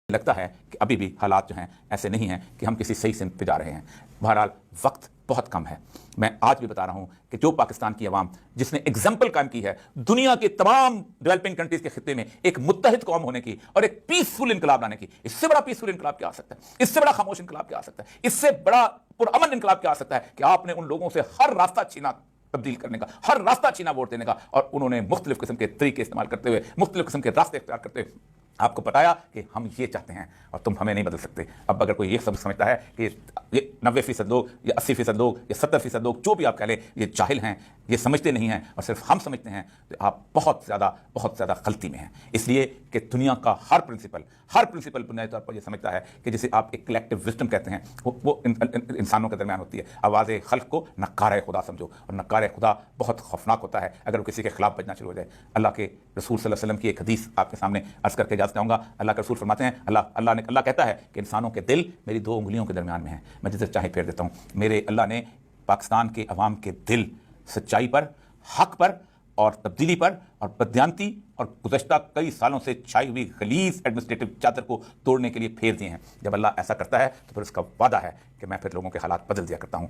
लगता है कि अभी भी हालात जो हैं ऐसे नहीं हैं कि हम किसी सही सिमत पे जा रहे हैं। बहरहाल वक्त बहुत कम है। मैं आज भी बता रहा हूं कि जो पाकिस्तान की आवाम जिसने एग्जाम्पल कायम की है दुनिया के तमाम डेवलपिंग कंट्रीज के खित्ते में एक मुत्तहिद कौम होने की और एक पीसफुल इनकलाब लाने की, इससे बड़ा पीसफुल इनकलाब क्या आ सकता है? इससे बड़ा खामोश इनकलाब क्या आ सकता है? इससे बड़ा पुरअमन इनकलाब क्या आ सकता है कि आपने उन लोगों से हर रास्ता छीना तब्दील करने का, हर रास्ता छीना वोट देने का, और उन्होंने मुख्तलिफ किस्म के तरीके इस्तेमाल करते हुए, मुख्तलिफ किस्म के रास्ते इख्तियार करते हुए आपको बताया कि हम ये चाहते हैं और तुम हमें नहीं बदल सकते। अब अगर कोई ये समझता है कि ये 90% लोग या 80% लोग या 70% लोग जो भी आप कह लें ये जाहिल हैं, ये समझते नहीं हैं और सिर्फ हम समझते हैं, तो आप बहुत ज़्यादा गलती में हैं। इसलिए कि दुनिया का हर प्रिंसिपल बुनियादी तौर पर यह समझता है कि जिसे आप एक कलेक्टिव विजडम कहते हैं वो इंसानों के दरमियान होती है। आवाज़ खल्क को नक्कार खुदा समझो, और नक्कार खुदा बहुत खौफनाक होता है अगर वो किसी के खिलाफ बजना शुरू हो जाए। अल्लाह के रसूल सल्लल्लाहु अलैहि वसल्लम की एक हदीस आपके सामने अर्ज करके इजाज़त चाहूँगा। अल्लाह के रसूल फरमाते हैं, अल्लाह कहता है कि इंसानों के दिल मेरी 2 उंगलियों के दरमियान में है, मैं जिसे चाहे फेर देता हूँ। मेरे अल्लाह ने पाकिस्तान के अवाम के दिल सच्चाई पर, हक पर और तब्दीली पर और बदयांती और गुज़श्ता कई सालों से छाई हुई गलीज़ एडमिनिस्ट्रेटिव चादर को तोड़ने के लिए फेर दिए हैं। जब अल्लाह ऐसा करता है तो फिर उसका वादा है कि मैं फिर लोगों के हालात बदल दिया करता हूँ।